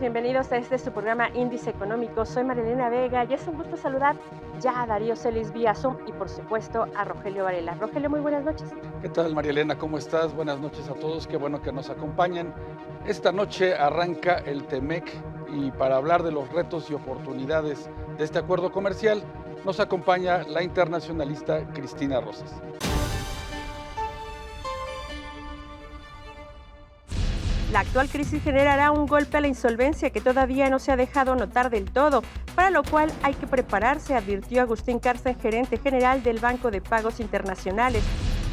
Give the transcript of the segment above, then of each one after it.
Bienvenidos a su programa Índice Económico. Soy Marilena Vega y es un gusto saludar ya a Darío Celis vía Zoom y por supuesto a Rogelio Varela. Rogelio, muy buenas noches. ¿Qué tal, María Elena? ¿Cómo estás? Buenas noches a todos, qué bueno que nos acompañan. Esta noche arranca el TEMEC y para hablar de los retos y oportunidades de este acuerdo comercial nos acompaña la internacionalista Cristina Rosas. La actual crisis generará un golpe a la insolvencia que todavía no se ha dejado notar del todo, para lo cual hay que prepararse, advirtió Agustín Cárcel, gerente general del Banco de Pagos Internacionales.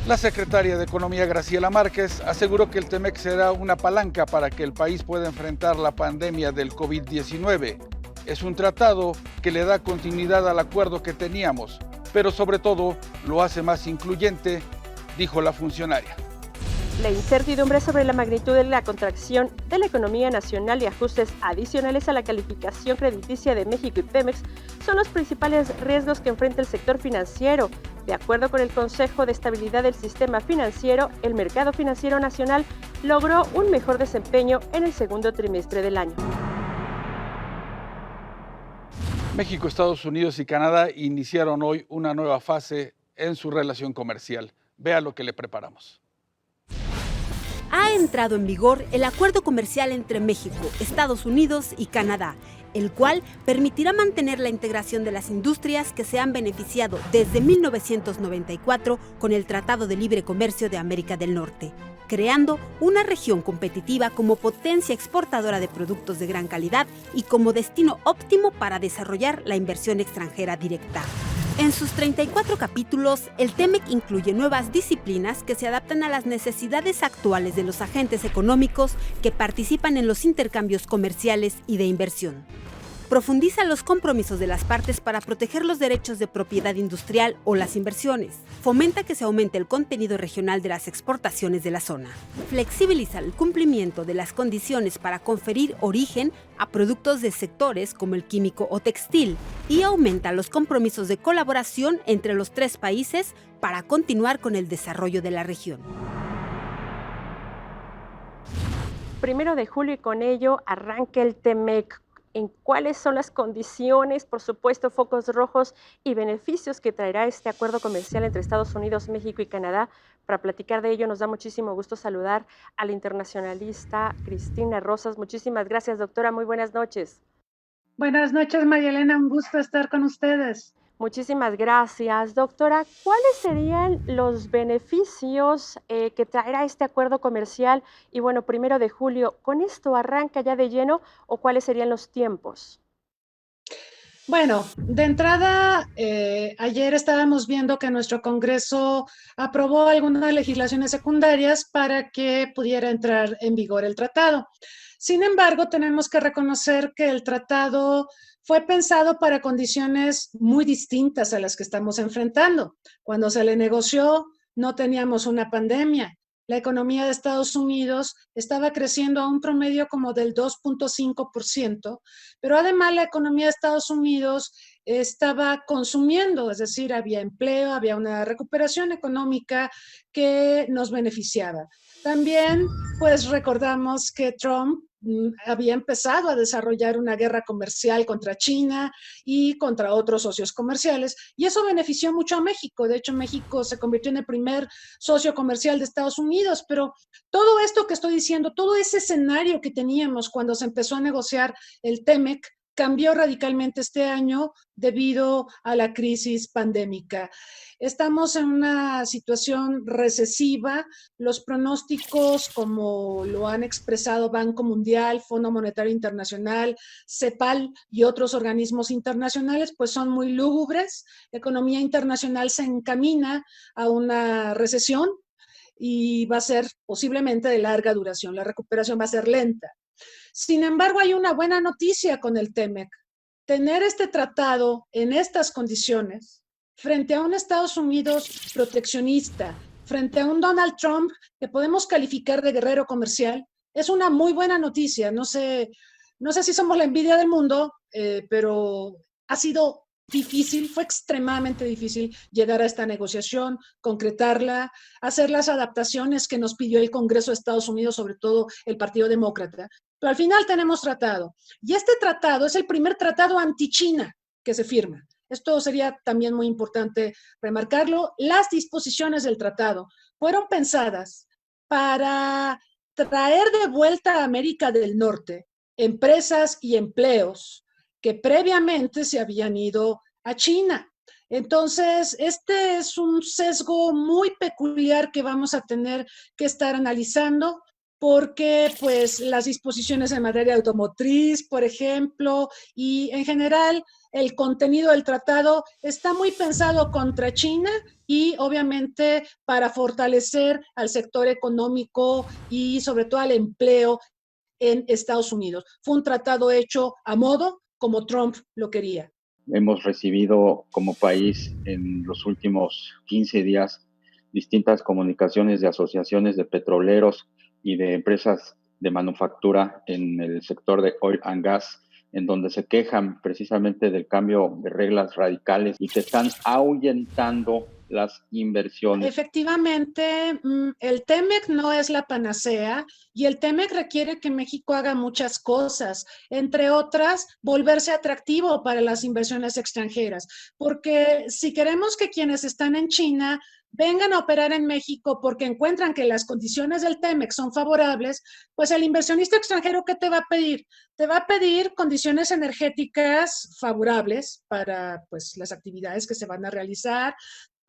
La secretaria de Economía, Graciela Márquez, aseguró que el TEMEC será una palanca para que el país pueda enfrentar la pandemia del COVID-19. Es un tratado que le da continuidad al acuerdo que teníamos, pero sobre todo lo hace más incluyente, dijo la funcionaria. La incertidumbre sobre la magnitud de la contracción de la economía nacional y ajustes adicionales a la calificación crediticia de México y Pemex son los principales riesgos que enfrenta el sector financiero. De acuerdo con el Consejo de Estabilidad del Sistema Financiero, el mercado financiero nacional logró un mejor desempeño en el segundo trimestre del año. México, Estados Unidos y Canadá iniciaron hoy una nueva fase en su relación comercial. Vea lo que le preparamos. Ha entrado en vigor el acuerdo comercial entre México, Estados Unidos y Canadá, el cual permitirá mantener la integración de las industrias que se han beneficiado desde 1994 con el Tratado de Libre Comercio de América del Norte, creando una región competitiva como potencia exportadora de productos de gran calidad y como destino óptimo para desarrollar la inversión extranjera directa. En sus 34 capítulos, el TEMEC incluye nuevas disciplinas que se adaptan a las necesidades actuales de los agentes económicos que participan en los intercambios comerciales y de inversión. Profundiza los compromisos de las partes para proteger los derechos de propiedad industrial o las inversiones. Fomenta que se aumente el contenido regional de las exportaciones de la zona. Flexibiliza el cumplimiento de las condiciones para conferir origen a productos de sectores como el químico o textil y aumenta los compromisos de colaboración entre los tres países para continuar con el desarrollo de la región. 1 de julio y con ello arranca el TEMEC. En cuáles son las condiciones, por supuesto, focos rojos y beneficios que traerá este acuerdo comercial entre Estados Unidos, México y Canadá. Para platicar de ello nos da muchísimo gusto saludar a la internacionalista Cristina Rosas. Muchísimas gracias, doctora. Muy buenas noches. Buenas noches, María Elena. Un gusto estar con ustedes. Muchísimas gracias, doctora. ¿Cuáles serían los beneficios que traerá este acuerdo comercial? Y bueno, 1 de julio, ¿con esto arranca ya de lleno o cuáles serían los tiempos? Bueno, de entrada, ayer estábamos viendo que nuestro Congreso aprobó algunas legislaciones secundarias para que pudiera entrar en vigor el tratado. Sin embargo, tenemos que reconocer que el tratado fue pensado para condiciones muy distintas a las que estamos enfrentando. Cuando se le negoció, no teníamos una pandemia. La economía de Estados Unidos estaba creciendo a un promedio como del 2.5%, pero además la economía de Estados Unidos estaba consumiendo, es decir, había empleo, había una recuperación económica que nos beneficiaba. También, pues recordamos que Trump había empezado a desarrollar una guerra comercial contra China y contra otros socios comerciales, y eso benefició mucho a México. De hecho, México se convirtió en el primer socio comercial de Estados Unidos, pero todo esto que estoy diciendo, todo ese escenario que teníamos cuando se empezó a negociar el TEMEC, cambió radicalmente este año debido a la crisis pandémica. Estamos en una situación recesiva. Los pronósticos, como lo han expresado Banco Mundial, Fondo Monetario Internacional, CEPAL y otros organismos internacionales, pues son muy lúgubres. La economía internacional se encamina a una recesión y va a ser posiblemente de larga duración. La recuperación va a ser lenta. Sin embargo, hay una buena noticia con el TEMEC. Tener este tratado en estas condiciones, frente a un Estados Unidos proteccionista, frente a un Donald Trump que podemos calificar de guerrero comercial, es una muy buena noticia. No sé si somos la envidia del mundo, pero ha sido difícil, fue extremadamente difícil llegar a esta negociación, concretarla, hacer las adaptaciones que nos pidió el Congreso de Estados Unidos, sobre todo el Partido Demócrata. Pero al final tenemos tratado. Y este tratado es el primer tratado anti-China que se firma. Esto sería también muy importante remarcarlo. Las disposiciones del tratado fueron pensadas para traer de vuelta a América del Norte empresas y empleos que previamente se habían ido a China. Entonces, este es un sesgo muy peculiar que vamos a tener que estar analizando porque pues las disposiciones en materia automotriz, por ejemplo, y en general el contenido del tratado está muy pensado contra China y obviamente para fortalecer al sector económico y sobre todo al empleo en Estados Unidos. Fue un tratado hecho a modo como Trump lo quería. Hemos recibido como país en los últimos 15 días distintas comunicaciones de asociaciones de petroleros y de empresas de manufactura en el sector de oil and gas, en donde se quejan precisamente del cambio de reglas radicales y que están ahuyentando las inversiones. Efectivamente, el TEMEC no es la panacea y el TEMEC requiere que México haga muchas cosas, entre otras, volverse atractivo para las inversiones extranjeras, porque si queremos que quienes están en China vengan a operar en México porque encuentran que las condiciones del TEMEC son favorables, pues el inversionista extranjero, ¿qué te va a pedir? Te va a pedir condiciones energéticas favorables para pues, las actividades que se van a realizar,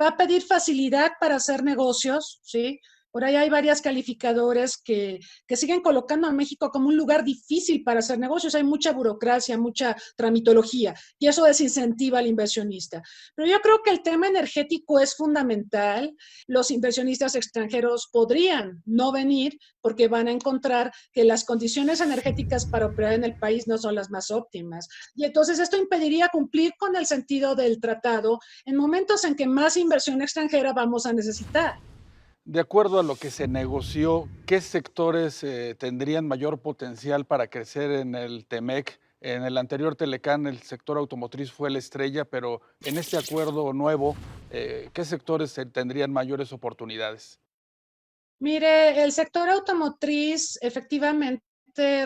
va a pedir facilidad para hacer negocios, ¿sí? Por ahí hay varias calificadores que siguen colocando a México como un lugar difícil para hacer negocios. Hay mucha burocracia, mucha tramitología, y eso desincentiva al inversionista. Pero yo creo que el tema energético es fundamental. Los inversionistas extranjeros podrían no venir porque van a encontrar que las condiciones energéticas para operar en el país no son las más óptimas. Y entonces esto impediría cumplir con el sentido del tratado en momentos en que más inversión extranjera vamos a necesitar. De acuerdo a lo que se negoció, ¿qué sectores tendrían mayor potencial para crecer en el TEMEC? En el anterior Telecán el sector automotriz fue la estrella, pero en este acuerdo nuevo, ¿qué sectores tendrían mayores oportunidades? Mire, el sector automotriz efectivamente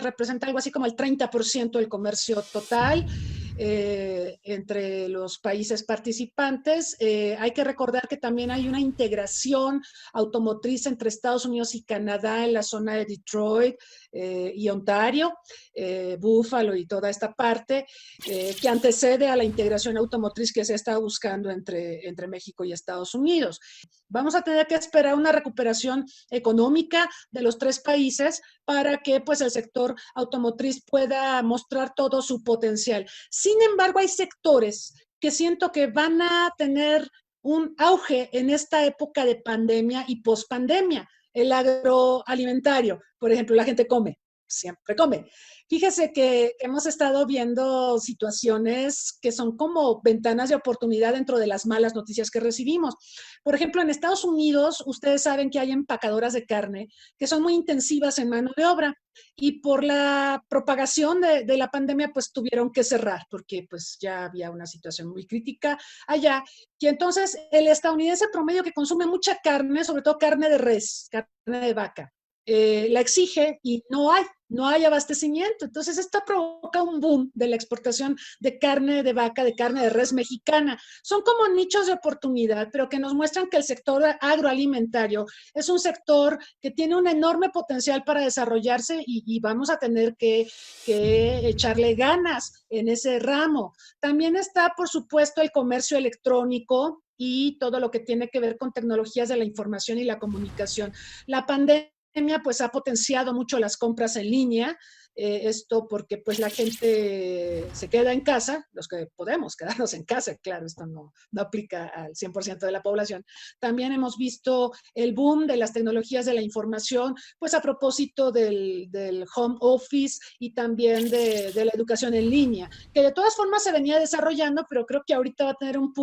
representa algo así como el 30% del comercio total entre los países participantes. Hay que recordar que también hay una integración automotriz entre Estados Unidos y Canadá en la zona de Detroit y Ontario, Buffalo y toda esta parte, que antecede a la integración automotriz que se está buscando entre México y Estados Unidos. Vamos a tener que esperar una recuperación económica de los tres países para que pues, el sector automotriz pueda mostrar todo su potencial. Sin embargo, hay sectores que siento que van a tener un auge en esta época de pandemia y pospandemia. El agroalimentario, por ejemplo, la gente come, siempre come. Fíjese que hemos estado viendo situaciones que son como ventanas de oportunidad dentro de las malas noticias que recibimos. Por ejemplo, en Estados Unidos, ustedes saben que hay empacadoras de carne que son muy intensivas en mano de obra y por la propagación de la pandemia, pues tuvieron que cerrar porque pues ya había una situación muy crítica allá. Y entonces el estadounidense promedio que consume mucha carne, sobre todo carne de res, carne de vaca, la exige y no hay abastecimiento. Entonces, esto provoca un boom de la exportación de carne de vaca, de carne de res mexicana. Son como nichos de oportunidad, pero que nos muestran que el sector agroalimentario es un sector que tiene un enorme potencial para desarrollarse y vamos a tener que echarle ganas en ese ramo. También está, por supuesto, el comercio electrónico y todo lo que tiene que ver con tecnologías de la información y la comunicación. La pandemia pues ha potenciado mucho las compras en línea, esto porque pues la gente se queda en casa, los que podemos quedarnos en casa, claro, esto no aplica al 100% de la población. También hemos visto el boom de las tecnologías de la información, pues a propósito del home office y también de la educación en línea, que de todas formas se venía desarrollando, pero creo que ahorita va a tener un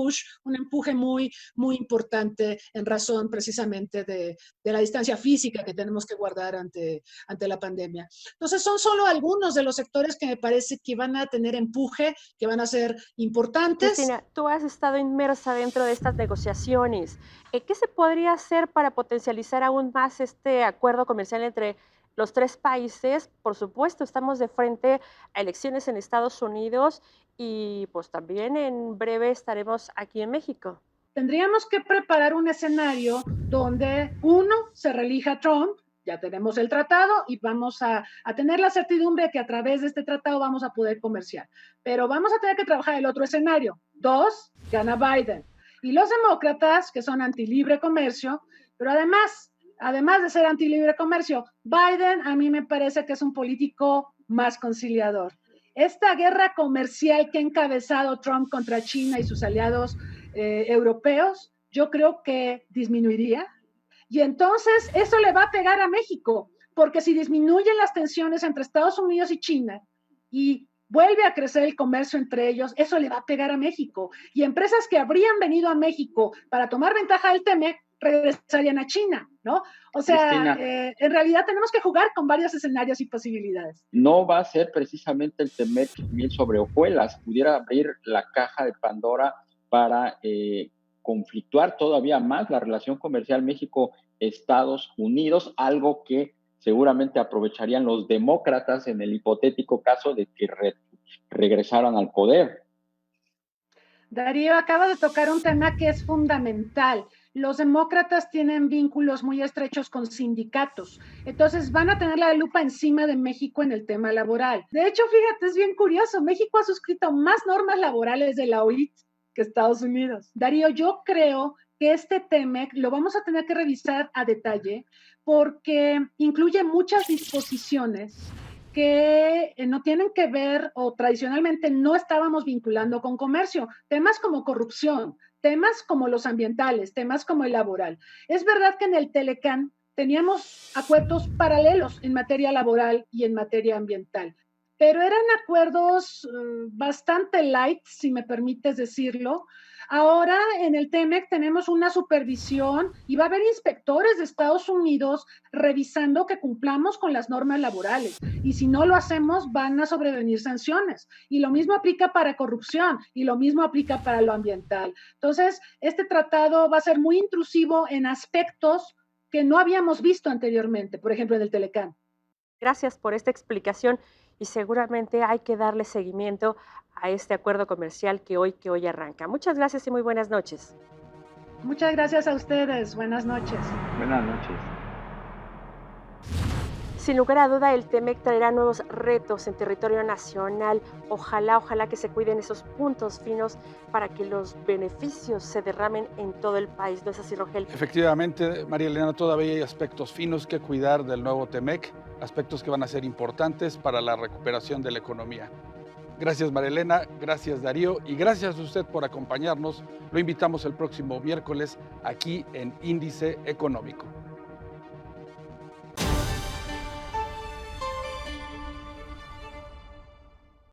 empuje muy, muy importante en razón precisamente de la distancia física que tenemos que guardar ante la pandemia. Entonces, son solo algunos de los sectores que me parece que van a tener empuje, que van a ser importantes. Cristina, tú has estado inmersa dentro de estas negociaciones. ¿Qué se podría hacer para potencializar aún más este acuerdo comercial entre Los tres países, por supuesto, estamos de frente a elecciones en Estados Unidos y pues también en breve estaremos aquí en México. Tendríamos que preparar un escenario donde uno se reelija Trump, ya tenemos el tratado y vamos a tener la certidumbre de que a través de este tratado vamos a poder comerciar. Pero vamos a tener que trabajar el otro escenario. 2, gana Biden. Y los demócratas, que son anti-libre comercio, pero además de ser anti-libre comercio, Biden a mí me parece que es un político más conciliador. Esta guerra comercial que ha encabezado Trump contra China y sus aliados europeos, yo creo que disminuiría. Y entonces eso le va a pegar a México, porque si disminuyen las tensiones entre Estados Unidos y China y vuelve a crecer el comercio entre ellos, eso le va a pegar a México. Y empresas que habrían venido a México para tomar ventaja del TEMEC regresarían a China, ¿no? O sea, en realidad tenemos que jugar con varios escenarios y posibilidades. No va a ser precisamente el TEMEC miel sobre hojuelas, pudiera abrir la caja de Pandora para conflictuar todavía más la relación comercial México-Estados Unidos, algo que seguramente aprovecharían los demócratas en el hipotético caso de que regresaran al poder. Darío, acaba de tocar un tema que es fundamental. Los demócratas tienen vínculos muy estrechos con sindicatos, entonces van a tener la lupa encima de México en el tema laboral. De hecho, fíjate, es bien curioso, México ha suscrito más normas laborales de la OIT que Estados Unidos. Darío, yo creo que este TEMEC lo vamos a tener que revisar a detalle porque incluye muchas disposiciones que no tienen que ver o tradicionalmente no estábamos vinculando con comercio, temas como corrupción, temas como los ambientales, temas como el laboral. Es verdad que en el Telecán teníamos acuerdos paralelos en materia laboral y en materia ambiental, pero eran acuerdos bastante light, si me permites decirlo. Ahora en el TEMEC tenemos una supervisión y va a haber inspectores de Estados Unidos revisando que cumplamos con las normas laborales. Y si no lo hacemos, van a sobrevenir sanciones. Y lo mismo aplica para corrupción y lo mismo aplica para lo ambiental. Entonces, este tratado va a ser muy intrusivo en aspectos que no habíamos visto anteriormente, por ejemplo, en el Telecán. Gracias por esta explicación y seguramente hay que darle seguimiento a este acuerdo comercial que hoy arranca. Muchas gracias y muy buenas noches. Muchas gracias a ustedes. Buenas noches. Buenas noches. Sin lugar a duda, el TEMEC traerá nuevos retos en territorio nacional. Ojalá que se cuiden esos puntos finos para que los beneficios se derramen en todo el país. ¿No es así, Rogel? Efectivamente, María Elena, todavía hay aspectos finos que cuidar del nuevo TEMEC, aspectos que van a ser importantes para la recuperación de la economía. Gracias, María Elena, gracias, Darío, y gracias a usted por acompañarnos. Lo invitamos el próximo miércoles aquí en Índice Económico.